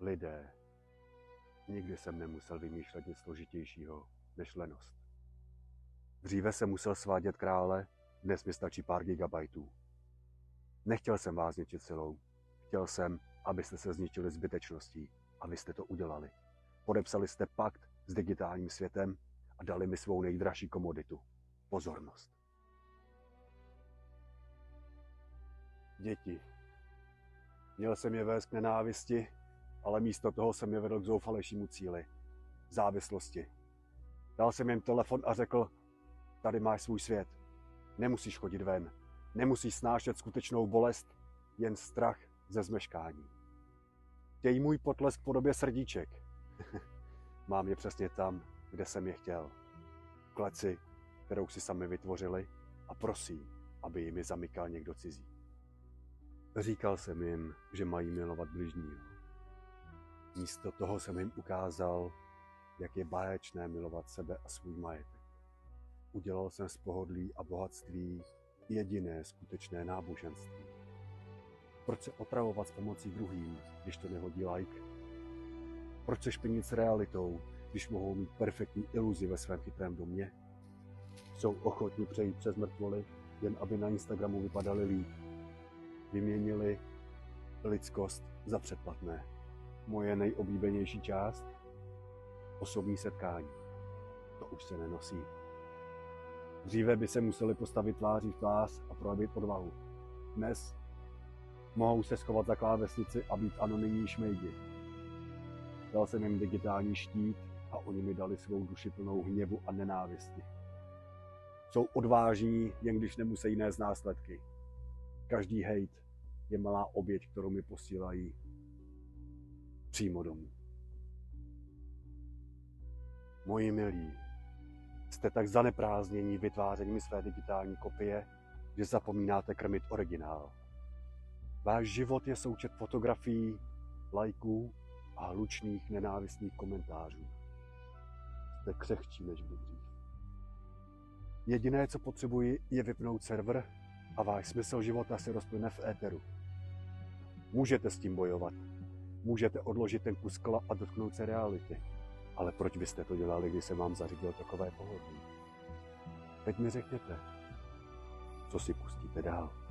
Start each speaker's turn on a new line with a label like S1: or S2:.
S1: Lidé. Nikdy jsem nemusel vymýšlet nic složitějšího než lenost. Dříve jsem musel svádět krále, dnes mi stačí pár gigabajtů. Nechtěl jsem vás zničit silou. Chtěl jsem, abyste se zničili zbytečností. A vy jste to udělali. Podepsali jste pakt s digitálním světem a dali mi svou nejdražší komoditu. Pozornost. Děti. Měl jsem je vést k nenávisti, ale místo toho jsem je vedl k zoufalejšímu cíli. Závislosti. Dal jsem jim telefon a řekl, tady máš svůj svět. Nemusíš chodit ven. Nemusíš snášet skutečnou bolest, jen strach ze zmeškání. Chtějí můj potlesk v podobě srdíček. Mám je přesně tam, kde jsem je chtěl. V kleci, kterou si sami vytvořili a prosí, aby jim je zamykal někdo cizí. Říkal jsem jim, že mají milovat bližního. Místo toho jsem jim ukázal, jak je báječné milovat sebe a svůj majetek. Udělal jsem z pohodlí a bohatství jediné skutečné náboženství. Proč se otravovat s pomocí druhým, když to nehodí like? Proč se špinit s realitou, když mohou mít perfektní iluzi ve svém chytrém domě? Jsou ochotni přejít přes mrtvoly, jen aby na Instagramu vypadali líp. Vyměnili lidskost za předplatné. Moje nejoblíbenější část? Osobní setkání. To už se nenosí. Dříve by se museli postavit tváří v tvář a projevit odvahu. Dnes mohou se schovat za klávesnici a být anonymní šmejdi. Dal jsem jim digitální štít a oni mi dali svou duši plnou hněvu a nenávisti. Jsou odvážní, jen když nemusí nést následky. Každý hejt je malá oběť, kterou mi posílají přímo domů. Moji milí, jste tak zaneprázdnění vytvářením své digitální kopie, že zapomínáte krmit originál. Váš život je součet fotografií, lajků a hlučných nenávistných komentářů. Jste křehčí než kdy dřív. Jediné, co potřebuji, je vypnout server a váš smysl života se rozplyne v éteru. Můžete s tím bojovat. Můžete odložit ten kus skla a dotknout se reality. Ale proč byste to dělali, když jsem vám zařídil takové pohodlí? Teď mi řekněte, co si pustíte dál.